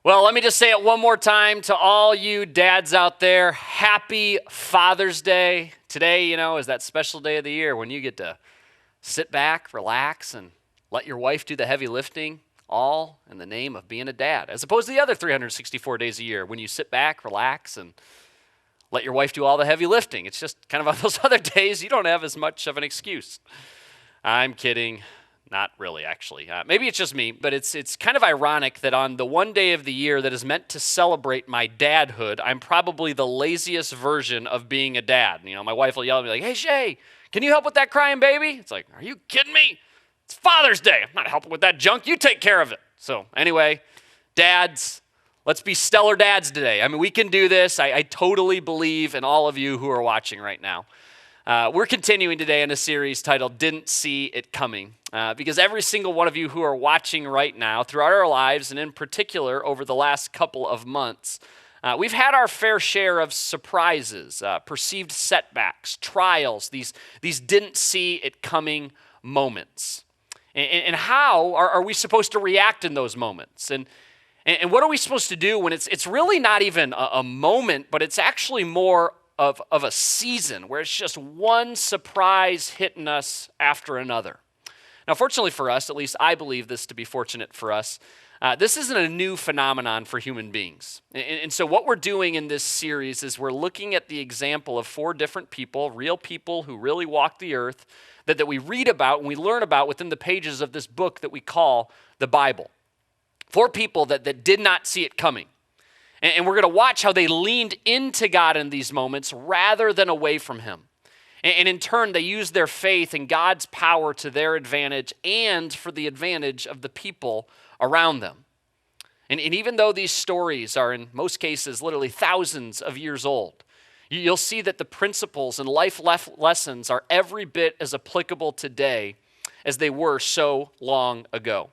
Well, let me just say it one more time to all you dads out there. Happy Father's Day. Today, is that special day of the year when you get to sit back, relax, and let your wife do the heavy lifting, all in the name of being a dad, as opposed to the other 364 days a year when you sit back, relax, and let your wife do all the heavy lifting. It's just kind of on those other days you don't have as much of an excuse. I'm kidding. Not really, actually. Maybe it's just me, but it's kind of ironic that on the one day of the year that is meant to celebrate my dadhood, I'm probably the laziest version of being a dad. My wife will yell at me like, "Hey, Shay, can you help with that crying baby?" It's like, are you kidding me? It's Father's Day. I'm not helping with that junk. You take care of it. So anyway, dads, let's be stellar dads today. We can do this. I totally believe in all of you who are watching right now. We're continuing today in a series titled Didn't See It Coming, because every single one of you who are watching right now throughout our lives, and in particular over the last couple of months, we've had our fair share of surprises, perceived setbacks, trials, these didn't see it coming moments. And how are we supposed to react in those moments? And what are we supposed to do when it's really not even a moment, but it's actually more of a season where it's just one surprise hitting us after another. Now, fortunately for us, at least I believe this to be fortunate for us, this isn't a new phenomenon for human beings. And so what we're doing in this series is we're looking at the example of 4 different people, real people who really walk the earth, that we read about and we learn about within the pages of this book that we call the Bible. 4 people that did not see it coming. And we're going to watch how they leaned into God in these moments rather than away from him. And in turn, they used their faith and God's power to their advantage and for the advantage of the people around them. And even though these stories are in most cases literally thousands of years old, you'll see that the principles and life lessons are every bit as applicable today as they were so long ago.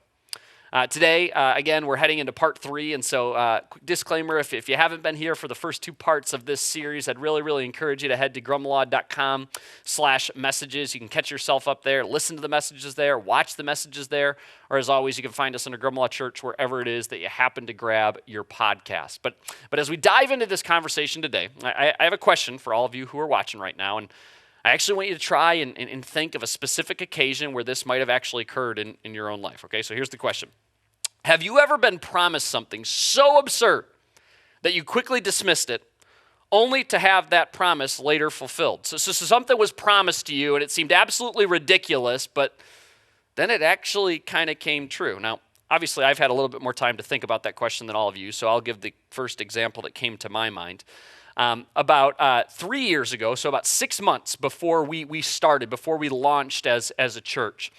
Today, again, we're heading into part 3, and so quick disclaimer, if you haven't been here for the first 2 parts of this series, I'd really encourage you to head to grumlaw.com/messages. You can catch yourself up there, listen to the messages there, watch the messages there, or as always, you can find us under Grumlaw Church wherever it is that you happen to grab your podcast. But as we dive into this conversation today, I have a question for all of you who are watching right now, and I actually want you to try and think of a specific occasion where this might have actually occurred in your own life, okay? So here's the question. Have you ever been promised something so absurd that you quickly dismissed it, only to have that promise later fulfilled? So something was promised to you, and it seemed absolutely ridiculous, but then it actually kind of came true. Now, obviously, I've had a little bit more time to think about that question than all of you, so I'll give the first example that came to my mind. About 3 years ago, so about 6 months before we launched as a church,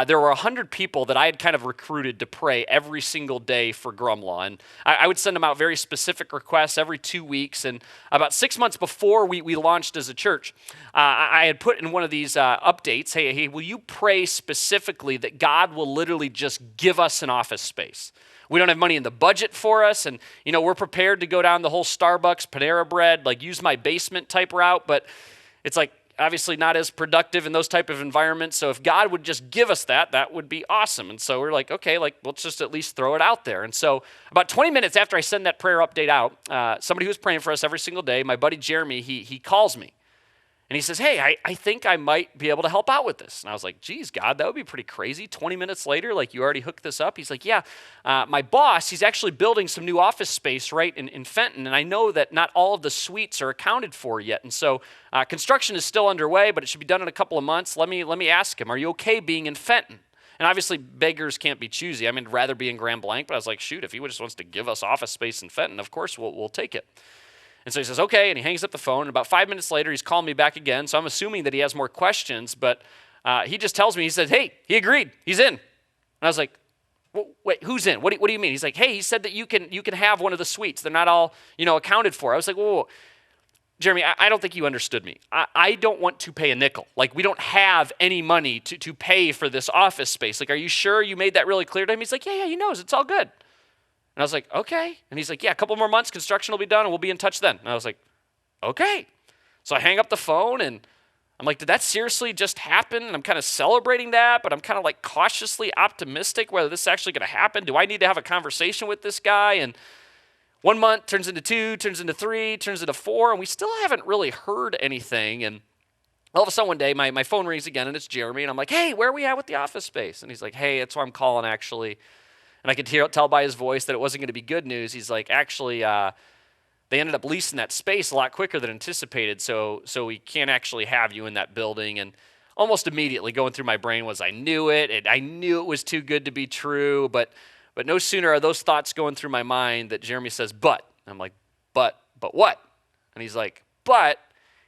there were 100 people that I had kind of recruited to pray every single day for Grumlaw. And I would send them out very specific requests every 2 weeks. And about 6 months before we launched as a church, I had put in one of these updates, hey, will you pray specifically that God will literally just give us an office space? We don't have money in the budget for us, and we're prepared to go down the whole Starbucks, Panera Bread, use my basement type route, but it's obviously not as productive in those type of environments. So if God would just give us that would be awesome. And so we're okay, let's just at least throw it out there. And so about 20 minutes after I send that prayer update out, somebody who's praying for us every single day, my buddy Jeremy, he calls me. And he says, hey, I think I might be able to help out with this. And I was like, geez, God, that would be pretty crazy. 20 minutes later, you already hooked this up? He's like, yeah, my boss, he's actually building some new office space right in Fenton. And I know that not all of the suites are accounted for yet. And so construction is still underway, but it should be done in a couple of months. Let me ask him, are you okay being in Fenton? And obviously, beggars can't be choosy. I'd rather be in Grand Blanc, but I was like, shoot, if he just wants to give us office space in Fenton, of course we'll take it. And so he says, okay, and he hangs up the phone. And about 5 minutes later, he's calling me back again. So I'm assuming that he has more questions, but he just tells me, he said, hey, he agreed. He's in. And I was like, wait, who's in? What do you mean? He's like, hey, he said that you can have one of the suites. They're not all, accounted for. I was like, whoa. Jeremy, I don't think you understood me. I don't want to pay a nickel. We don't have any money to pay for this office space. Are you sure you made that really clear to him? He's like, yeah, he knows. It's all good. And I was like, okay. And he's like, yeah, a couple more months, construction will be done, and we'll be in touch then. And I was like, okay. So I hang up the phone, and I'm like, did that seriously just happen? And I'm kind of celebrating that, but I'm kind of cautiously optimistic whether this is actually going to happen. Do I need to have a conversation with this guy? And 1 month turns into 2, turns into 3, turns into 4, and we still haven't really heard anything. And all of a sudden one day, my phone rings again, and it's Jeremy, and I'm like, hey, where are we at with the office space? And he's like, hey, that's why I'm calling, actually. And I could tell by his voice that it wasn't going to be good news. He's like, actually, they ended up leasing that space a lot quicker than anticipated, so we can't actually have you in that building. And almost immediately going through my brain was, I knew it. I knew it was too good to be true, but no sooner are those thoughts going through my mind that Jeremy says, but. I'm like, but what? And he's like, but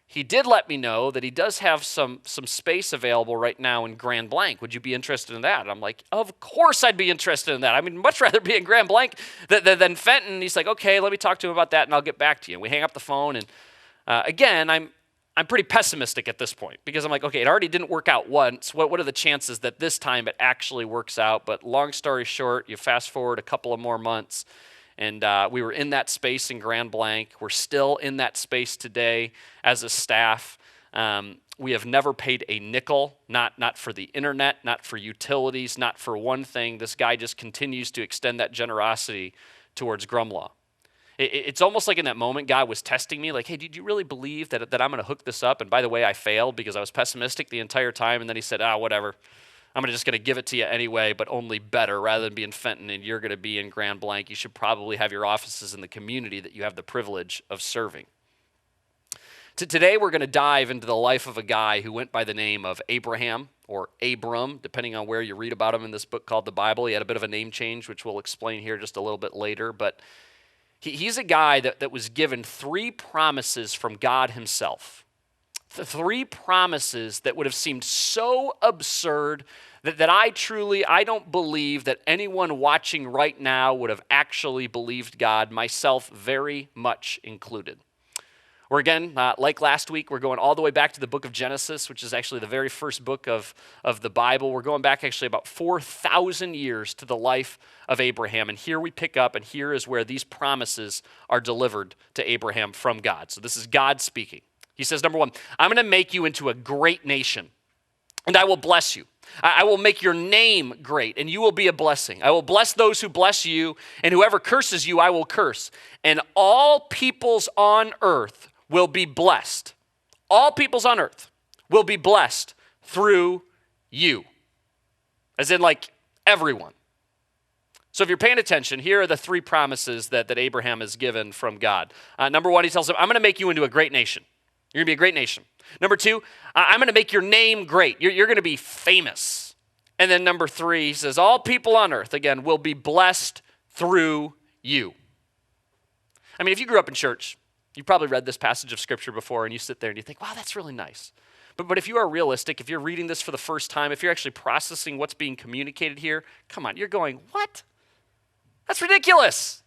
he did let me know that he does have some space available right now in Grand Blanc. Would you be interested in that? And I'm like, of course I'd be interested in that. I mean, much rather be in Grand Blanc than Fenton. He's like, okay, let me talk to him about that, and I'll get back to you. And we hang up the phone, and again, I'm pretty pessimistic at this point because I'm like, okay, it already didn't work out once. What are the chances that this time it actually works out? But long story short, you fast forward a couple of more months, and we were in that space in Grand Blanc. We're still in that space today as a staff. We have never paid a nickel, not for the internet, not for utilities, not for one thing. This guy just continues to extend that generosity towards Grumlaw. It's almost like in that moment, God was testing me, like, hey, did you really believe that I'm going to hook this up? And by the way, I failed because I was pessimistic the entire time. And then he said, whatever. I'm just going to give it to you anyway, but only better. Rather than be in Fenton and you're going to be in Grand Blanc, you should probably have your offices in the community that you have the privilege of serving. Today, we're going to dive into the life of a guy who went by the name of Abraham, or Abram, depending on where you read about him in this book called the Bible. He had a bit of a name change, which we'll explain here just a little bit later. But he's a guy that was given 3 promises from God himself. 3 promises that would have seemed so absurd that I don't believe that anyone watching right now would have actually believed God, myself very much included. We're again, like last week, we're going all the way back to the book of Genesis, which is actually the very first book of the Bible. We're going back actually about 4,000 years to the life of Abraham. And here we pick up, and here is where these promises are delivered to Abraham from God. So this is God speaking. He says, number 1, I'm going to make you into a great nation, and I will bless you. I will make your name great, and you will be a blessing. I will bless those who bless you, and whoever curses you, I will curse. And all peoples on earth will be blessed. All peoples on earth will be blessed through you. As in, like, everyone. So if you're paying attention, here are the 3 promises that Abraham is given from God. Number 1, he tells him, I'm going to make you into a great nation. You're going to be a great nation. Number 2, I'm going to make your name great. You're going to be famous. And then number 3, he says, all people on earth, again, will be blessed through you. I mean, if you grew up in church, you probably read this passage of Scripture before, and you sit there and you think, wow, that's really nice. But if you are realistic, if you're reading this for the first time, if you're actually processing what's being communicated here, come on, you're going, what? That's ridiculous.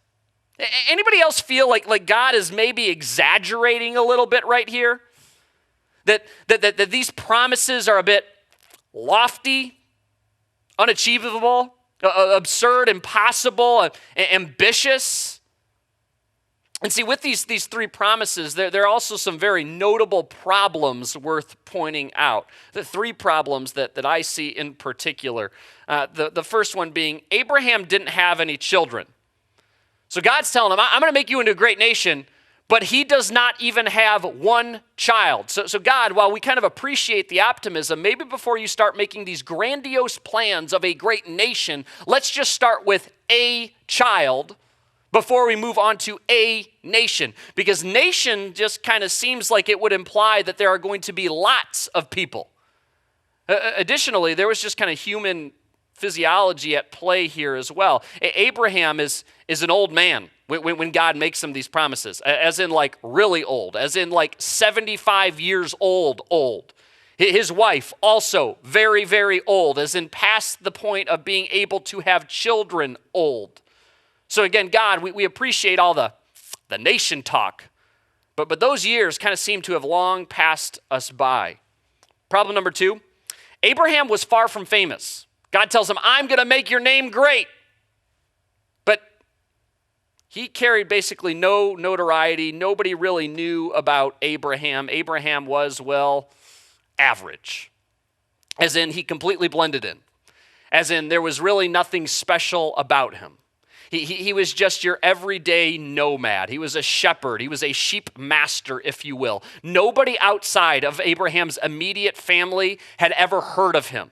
Anybody else feel like God is maybe exaggerating a little bit right here? That these promises are a bit lofty, unachievable, absurd, impossible, ambitious? And see, with these 3 promises, there are also some very notable problems worth pointing out. The 3 problems that I see in particular. The first one being, Abraham didn't have any children. So God's telling him, I'm going to make you into a great nation, but he does not even have one child. So God, while we kind of appreciate the optimism, maybe before you start making these grandiose plans of a great nation, let's just start with a child before we move on to a nation. Because nation just kind of seems like it would imply that there are going to be lots of people. Additionally, there was just kind of human physiology at play here as well. Abraham is an old man when God makes him these promises, as in like really old, as in like 75 years old. His wife also very, very old, as in past the point of being able to have children old. So again, God, we appreciate all the nation talk, but those years kind of seem to have long passed us by. Problem number 2, Abraham was far from famous. God tells him, I'm going to make your name great. But he carried basically no notoriety. Nobody really knew about Abraham. Abraham was, well, average. As in, he completely blended in. As in, there was really nothing special about him. He was just your everyday nomad. He was a shepherd. He was a sheep master, if you will. Nobody outside of Abraham's immediate family had ever heard of him.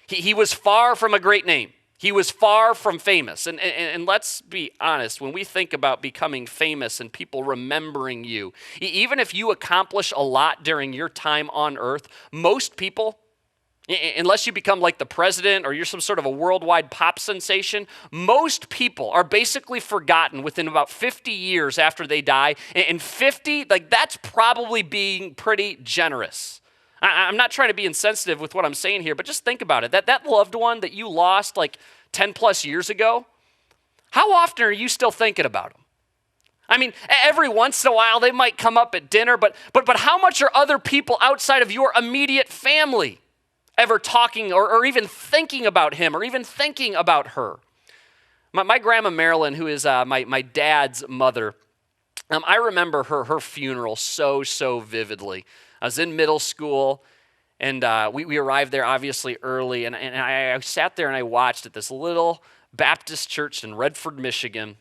He was far from a great name. He was far from famous. And let's be honest, when we think about becoming famous and people remembering you, even if you accomplish a lot during your time on earth, most people, unless you become like the president or you're some sort of a worldwide pop sensation, most people are basically forgotten within about 50 years after they die. And 50, like that's probably being pretty generous. I'm not trying to be insensitive with what I'm saying here, but just think about it. That loved one that you lost like 10 plus years ago, how often are you still thinking about them? I mean, every once in a while they might come up at dinner, but how much are other people outside of your immediate family ever talking or even thinking about him or even thinking about her? My grandma Marilyn, who is my dad's mother, I remember her funeral so vividly. I was in middle school, and we arrived there obviously early, and I sat there and I watched at this little Baptist church in Redford, Michigan,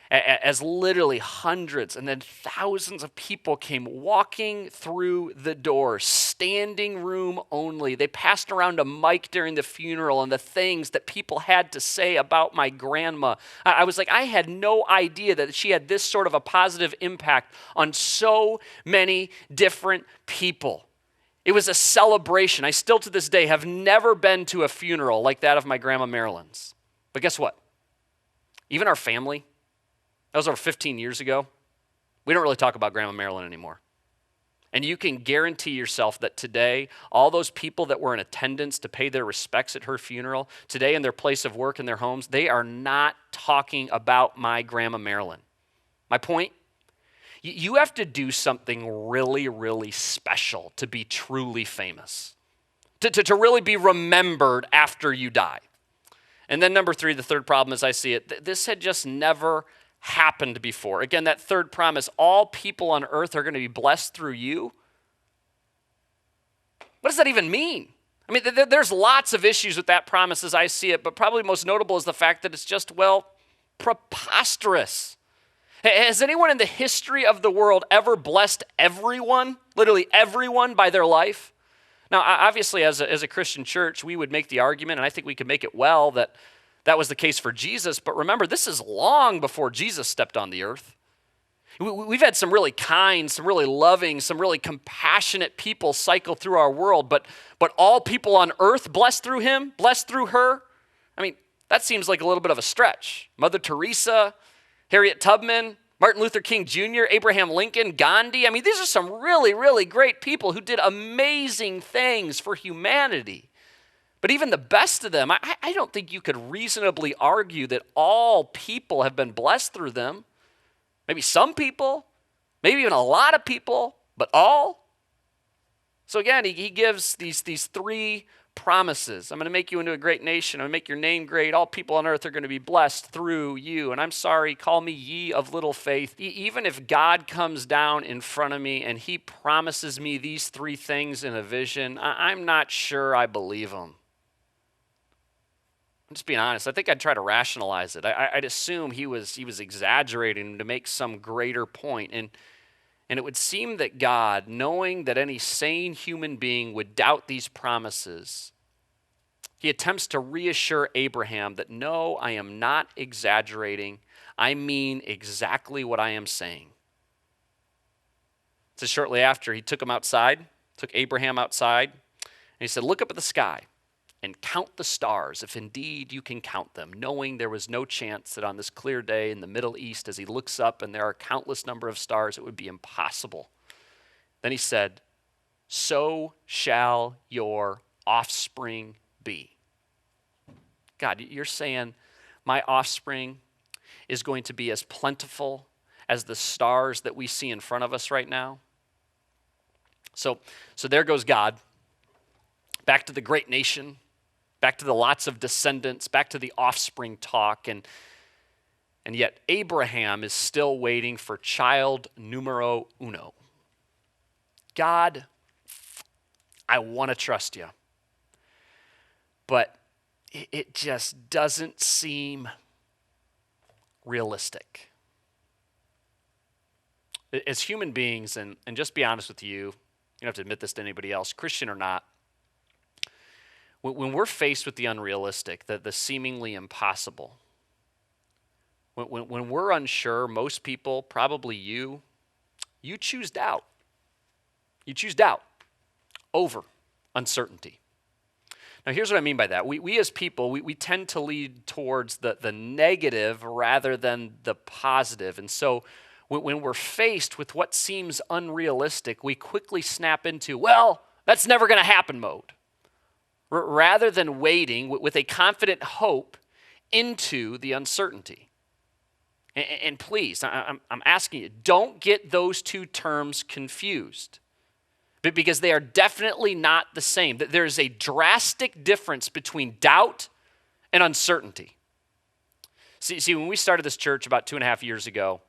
as literally hundreds and then thousands of people came walking through the door, standing room only. They passed around a mic during the funeral and the things that people had to say about my grandma. I was like, I had no idea that she had this sort of a positive impact on so many different people. It was a celebration. I still to this day have never been to a funeral like that of my grandma Marilyn's. But guess what? Even our family, that was over 15 years ago, we don't really talk about Grandma Marilyn anymore. And you can guarantee yourself that today, all those people that were in attendance to pay their respects at her funeral, today in their place of work in their homes, they are not talking about my Grandma Marilyn. My point? You have to do something really special to be truly famous, to really be remembered after you die. And then number 3, the third problem as I see it, this had just never happened before. Again, that third promise, all people on earth are going to be blessed through you. What does that even mean? I mean, there's lots of issues with that promise as I see it, but probably most notable is the fact that it's just, well, preposterous. Has anyone in the history of the world ever blessed everyone, literally everyone, by their life? Now, obviously, as a Christian church, we would make the argument, and I think we could make it well, that was the case for Jesus. But remember, this is long before Jesus stepped on the earth. We've had some really kind, some really loving, some really compassionate people cycle through our world, but all people on earth blessed through him, blessed through her? I mean, that seems like a little bit of a stretch. Mother Teresa, Harriet Tubman, Martin Luther King Jr., Abraham Lincoln, Gandhi. I mean, these are some really great people who did amazing things for humanity. But even the best of them, I don't think you could reasonably argue that all people have been blessed through them. Maybe some people, maybe even a lot of people, but all? So again, he gives these 3 promises. I'm going to make you into a great nation. I'm going to make your name great. All people on earth are going to be blessed through you. And I'm sorry, call me ye of little faith. Even if God comes down in front of me and he promises me these 3 things in a vision, I'm not sure I believe him. I'm just being honest. I think I'd try to rationalize it. I'd assume he was exaggerating to make some greater point. And it would seem that God, knowing that any sane human being would doubt these promises, he attempts to reassure Abraham that, no, I am not exaggerating. I mean exactly what I am saying. So shortly after, he took Abraham outside, and he said, look up at the sky and count the stars, if indeed you can count them, knowing there was no chance that on this clear day in the Middle East, as he looks up and there are a countless number of stars, it would be impossible. Then he said, so shall your offspring be. God, you're saying my offspring is going to be as plentiful as the stars that we see in front of us right now? So there goes God, back to the great nation, back to the lots of descendants, back to the offspring talk, and yet Abraham is still waiting for child numero uno. God, I want to trust you, but it just doesn't seem realistic. As human beings, and just be honest with you, you don't have to admit this to anybody else, Christian or not, when we're faced with the unrealistic, the seemingly impossible, when we're unsure, most people, probably you choose doubt. You choose doubt over uncertainty. Now, here's what I mean by that. We as people, we tend to lead towards the negative rather than the positive. And so when we're faced with what seems unrealistic, we quickly snap into, well, that's never going to happen mode, rather than waiting with a confident hope into the uncertainty. And please, I'm asking you, don't get those two terms confused, because they are definitely not the same. There's a drastic difference between doubt and uncertainty. See, when we started this church about 2.5 years ago,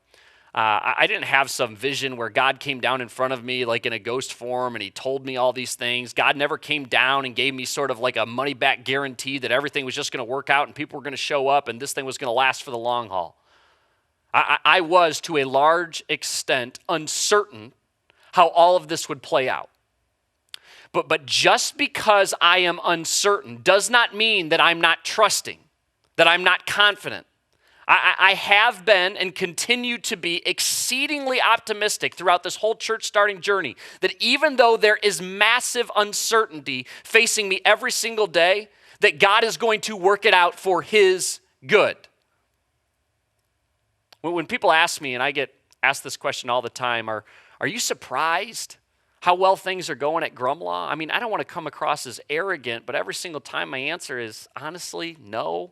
I didn't have some vision where God came down in front of me like in a ghost form and he told me all these things. God never came down and gave me sort of like a money back guarantee that everything was just going to work out and people were going to show up and this thing was going to last for the long haul. I was, to a large extent, uncertain how all of this would play out. But just because I am uncertain does not mean that I'm not trusting, that I'm not confident. I have been and continue to be exceedingly optimistic throughout this whole church starting journey that even though there is massive uncertainty facing me every single day, that God is going to work it out for his good. When people ask me, and I get asked this question all the time, are you surprised how well things are going at Grumlaw? I mean, I don't want to come across as arrogant, but every single time my answer is honestly no.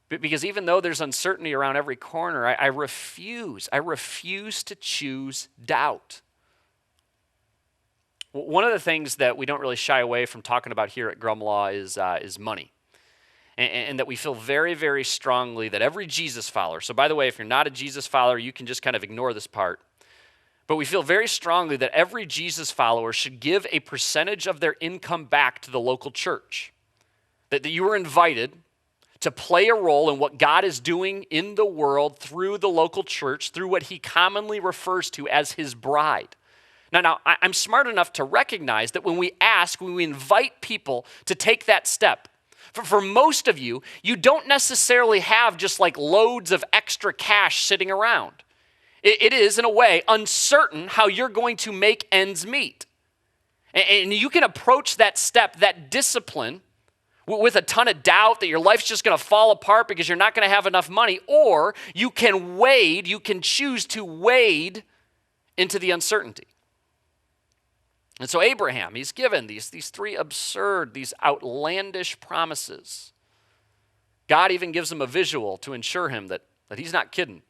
Because even though there's uncertainty around every corner, I refuse to choose doubt. One of the things that we don't really shy away from talking about here at Grumlaw is money. And that we feel very, very strongly that every Jesus follower, so by the way, if you're not a Jesus follower, you can just kind of ignore this part, but we feel very strongly that every Jesus follower should give a percentage of their income back to the local church. That you are invited to play a role in what God is doing in the world through the local church, through what he commonly refers to as his bride. Now, I'm smart enough to recognize that when we invite people to take that step, for most of you, you don't necessarily have just like loads of extra cash sitting around. It is, in a way, uncertain how you're going to make ends meet. And you can approach that step, that discipline, with a ton of doubt that your life's just going to fall apart because you're not going to have enough money, or you can choose to wade into the uncertainty. And so Abraham, he's given these three absurd, these outlandish promises. God even gives him a visual to ensure him that he's not kidding,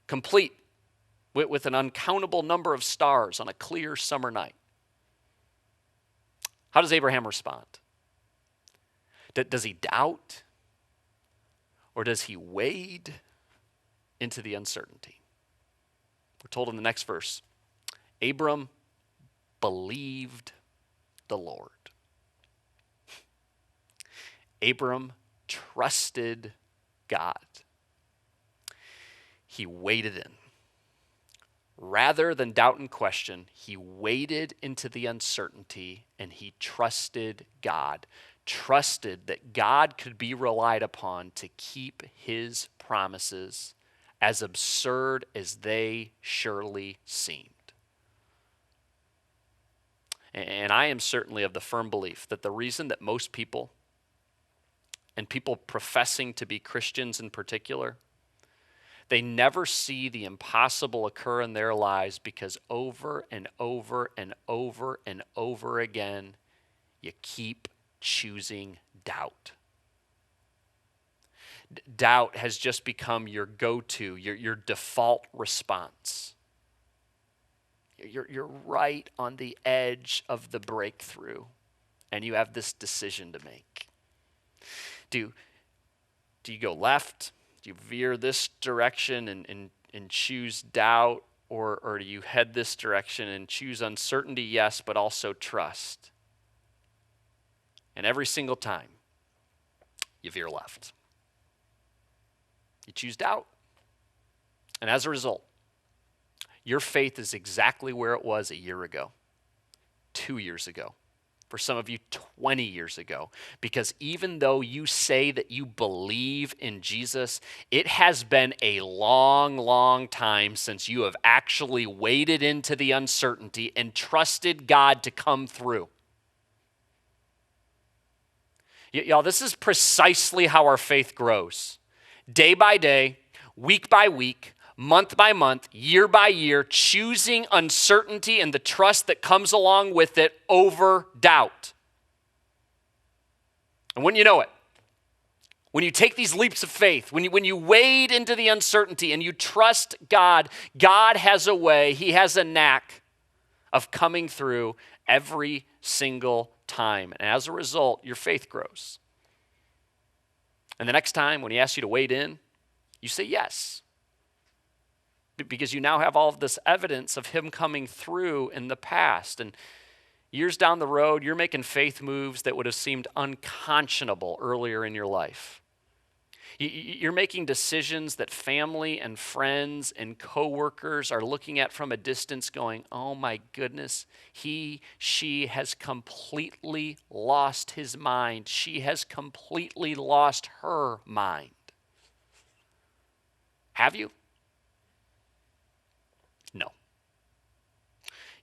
complete with an uncountable number of stars on a clear summer night. How does Abraham respond? Does he doubt? Or does he wade into the uncertainty? We're told in the next verse, Abram believed the Lord. Abram trusted God. He waded in. Rather than doubt and question, he waded into the uncertainty and he trusted God. Trusted that God could be relied upon to keep his promises, as absurd as they surely seemed. And I am certainly of the firm belief that the reason that most people, and people professing to be Christians in particular, they never see the impossible occur in their lives because over and over and over and over again, you keep choosing doubt. Doubt has just become your go-to, your default response. You're right on the edge of the breakthrough, and you have this decision to make. Do you go left? Do you veer this direction and choose doubt? Or do you head this direction and choose uncertainty, yes, but also trust? And every single time, you veer left. You choose doubt. And as a result, your faith is exactly where it was a year ago, 2 years ago, for some of you 20 years ago. Because even though you say that you believe in Jesus, it has been a long, long time since you have actually waded into the uncertainty and trusted God to come through. Y'all, this is precisely how our faith grows. Day by day, week by week, month by month, year by year, choosing uncertainty and the trust that comes along with it over doubt. And when you know it, when you take these leaps of faith, when you wade into the uncertainty and you trust God, God has a way, he has a knack of coming through every single time. And as a result, your faith grows. And the next time when he asks you to wade in, you say yes. Because you now have all of this evidence of him coming through in the past. And years down the road, you're making faith moves that would have seemed unconscionable earlier in your life. You're making decisions that family and friends and coworkers are looking at from a distance going, oh my goodness, she has completely lost his mind. She has completely lost her mind. Have you? No.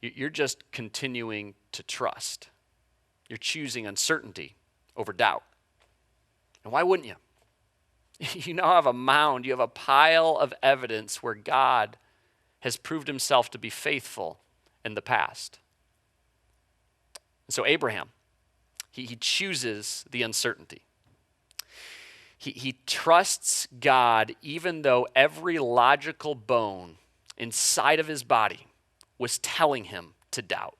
You're just continuing to trust. You're choosing uncertainty over doubt. And why wouldn't you? You now have a mound, you have a pile of evidence where God has proved himself to be faithful in the past. And so Abraham, he chooses the uncertainty. He trusts God even though every logical bone inside of his body was telling him to doubt.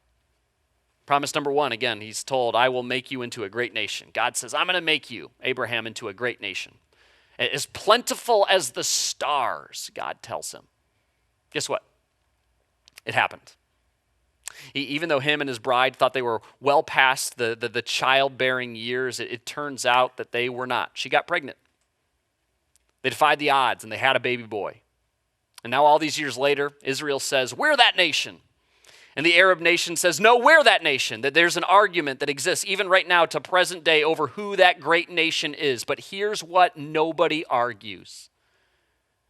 Promise number one, again, he's told, I will make you into a great nation. God says, I'm going to make you, Abraham, into a great nation. As plentiful as the stars, God tells him. Guess what? It happened. Even though him and his bride thought they were well past the childbearing years, it turns out that they were not. She got pregnant. They defied the odds, and they had a baby boy. And now all these years later, Israel says, we're that nation. And the Arab nation says, no, we're that nation. That there's an argument that exists even right now to present day over who that great nation is. But here's what nobody argues.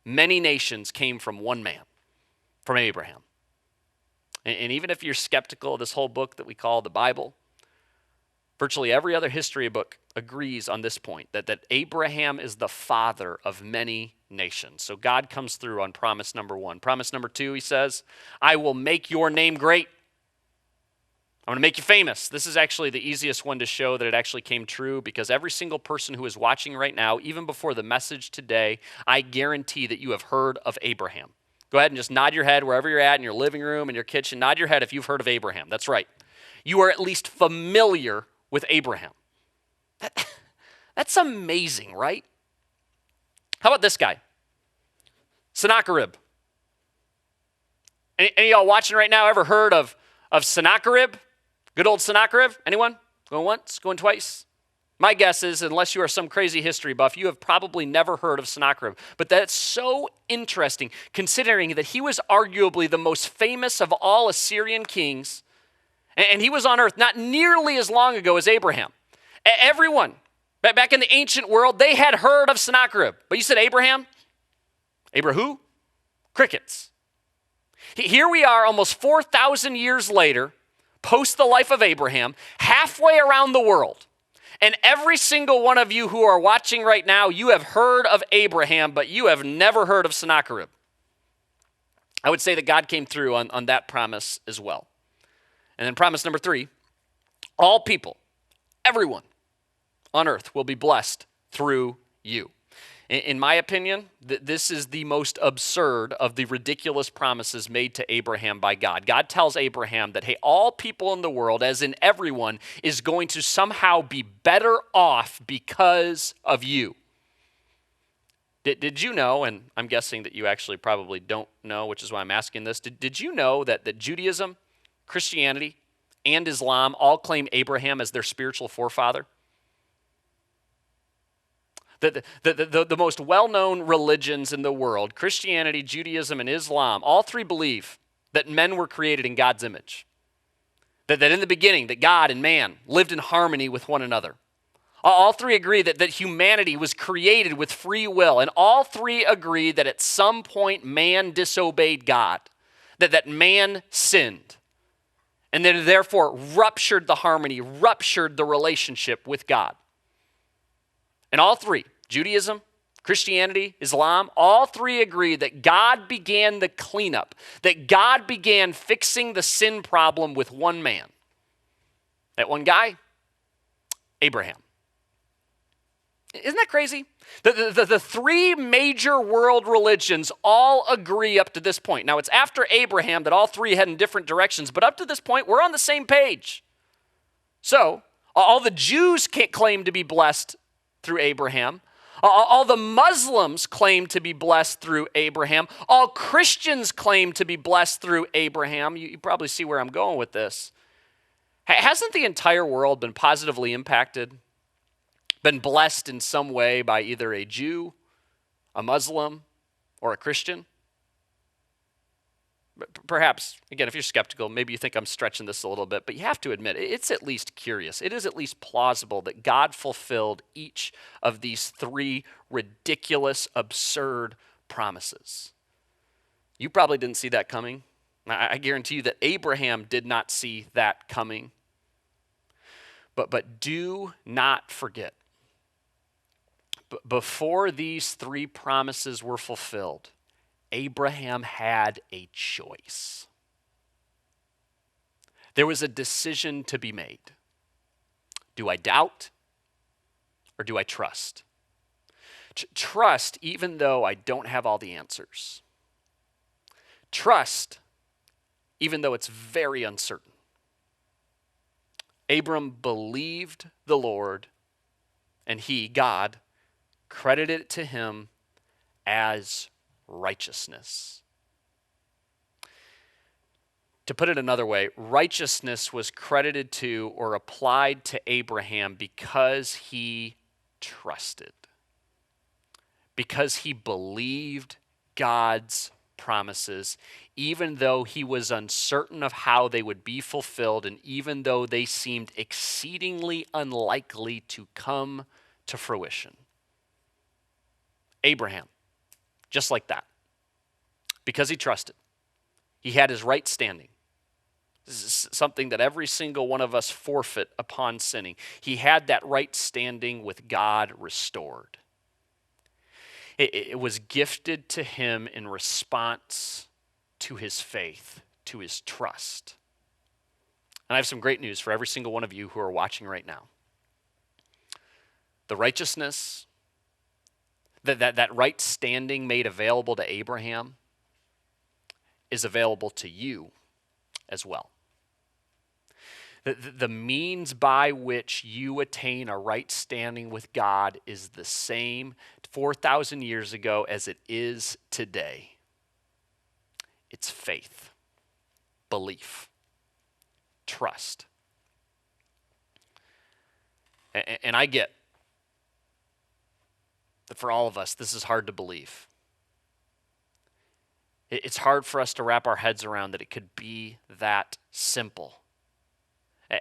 Many nations came from one man, from Abraham. And even if you're skeptical of this whole book that we call the Bible, virtually every other history book agrees on this point, that Abraham is the father of many nations. So God comes through on promise number one. Promise number two, he says, I will make your name great. I'm going to make you famous. This is actually the easiest one to show that it actually came true because every single person who is watching right now, even before the message today, I guarantee that you have heard of Abraham. Go ahead and just nod your head wherever you're at in your living room, in your kitchen. Nod your head if you've heard of Abraham. That's right. You are at least familiar with Abraham. That's amazing, right? How about this guy? Sennacherib. Any of y'all watching right now ever heard of Sennacherib? Good old Sennacherib? Anyone? Going once? Going twice? My guess is, unless you are some crazy history buff, you have probably never heard of Sennacherib. But that's so interesting, considering that he was arguably the most famous of all Assyrian kings, and he was on earth not nearly as long ago as Abraham. Everyone, back in the ancient world, they had heard of Sennacherib. But you said Abraham? Abraham who? Crickets. Here we are almost 4,000 years later, post the life of Abraham, halfway around the world. And every single one of you who are watching right now, you have heard of Abraham, but you have never heard of Sennacherib. I would say that God came through on that promise as well. And then promise number three, all people, everyone on earth will be blessed through you. In my opinion, this is the most absurd of the ridiculous promises made to Abraham by God. God tells Abraham that, hey, all people in the world, as in everyone, is going to somehow be better off because of you. Did you know, and I'm guessing that you actually probably don't know, which is why I'm asking this, did you know that Judaism, Christianity, and Islam all claim Abraham as their spiritual forefather? The most well-known religions in the world, Christianity, Judaism, and Islam, all three believe that men were created in God's image. That in the beginning, that God and man lived in harmony with one another. All three agree that humanity was created with free will, and all three agree that at some point man disobeyed God, that man sinned, and then therefore ruptured the harmony, ruptured the relationship with God. And all three, Judaism, Christianity, Islam, all three agree that God began the cleanup, that God began fixing the sin problem with one man. That one guy, Abraham. Isn't that crazy? The three major world religions all agree up to this point. Now, it's after Abraham that all three head in different directions, but up to this point, we're on the same page. So, all the Jews can't claim to be blessed through Abraham. All the Muslims claim to be blessed through Abraham. All Christians claim to be blessed through Abraham. You probably see where I'm going with this. Hasn't the entire world been positively impacted, been blessed in some way by either a Jew, a Muslim, or a Christian? Perhaps, again, if you're skeptical, maybe you think I'm stretching this a little bit, but you have to admit, it's at least curious. It is at least plausible that God fulfilled each of these three ridiculous, absurd promises. You probably didn't see that coming. I guarantee you that Abraham did not see that coming. But do not forget, before these three promises were fulfilled, Abraham had a choice. There was a decision to be made. Do I doubt or do I trust? Trust even though I don't have all the answers. Trust even though it's very uncertain. Abram believed the Lord, and he, God, credited it to him as righteousness. To put it another way, righteousness was credited to or applied to Abraham because he trusted, because he believed God's promises, even though he was uncertain of how they would be fulfilled, and even though they seemed exceedingly unlikely to come to fruition. Abraham, just like that, because he trusted, he had his right standing. This is something that every single one of us forfeit upon sinning. He had that right standing with God restored. It was gifted to him in response to his faith, to his trust. And I have some great news for every single one of you who are watching right now. The righteousness, that right standing made available to Abraham is available to you as well. The means by which you attain a right standing with God is the same 4,000 years ago as it is today. It's faith, belief, trust. And I get that for all of us, this is hard to believe. It's hard for us to wrap our heads around that it could be that simple.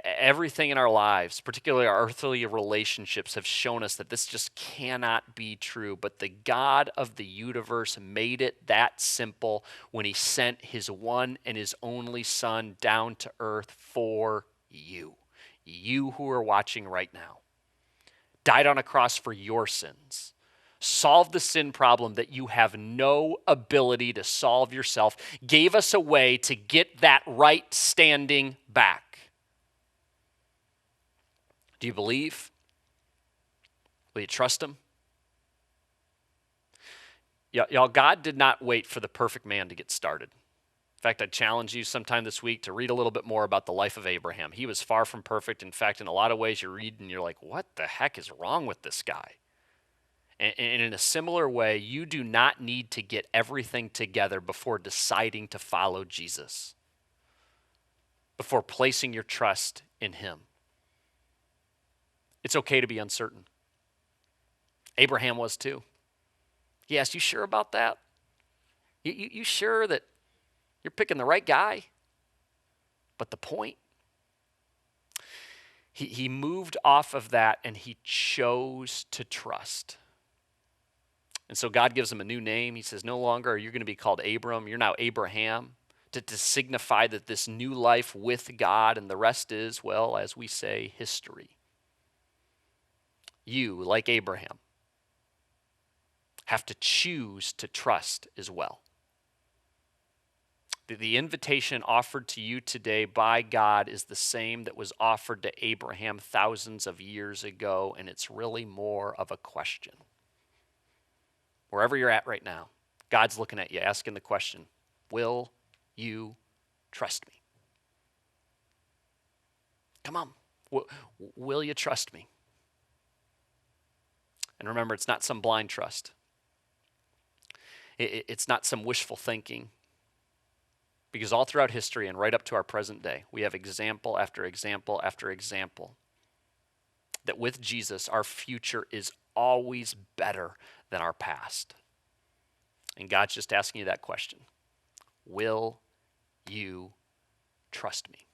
Everything in our lives, particularly our earthly relationships, have shown us that this just cannot be true. But the God of the universe made it that simple when he sent his one and his only Son down to earth for you. You who are watching right now. Died on a cross for your sins. Solved the sin problem that you have no ability to solve yourself. Gave us a way to get that right standing back. Do you believe? Will you trust him? Y'all, God did not wait for the perfect man to get started. In fact, I'd challenge you sometime this week to read a little bit more about the life of Abraham. He was far from perfect. In fact, in a lot of ways you read and you're like, what the heck is wrong with this guy? And in a similar way, you do not need to get everything together before deciding to follow Jesus, before placing your trust in him. It's okay to be uncertain. Abraham was too. He asked, you sure about that? You sure that you're picking the right guy? But the point, he moved off of that and he chose to trust. And so God gives him a new name. He says, no longer are you going to be called Abram. You're now Abraham, to signify that this new life with God, and the rest is, well, as we say, history. You, like Abraham, have to choose to trust as well. The invitation offered to you today by God is the same that was offered to Abraham thousands of years ago, and it's really more of a question. Wherever you're at right now, God's looking at you, asking the question, will you trust me? Come on, will you trust me? And remember, it's not some blind trust. It's not some wishful thinking. Because all throughout history and right up to our present day, we have example after example after example that with Jesus, our future is always better than our past. And God's just asking you that question. Will you trust me?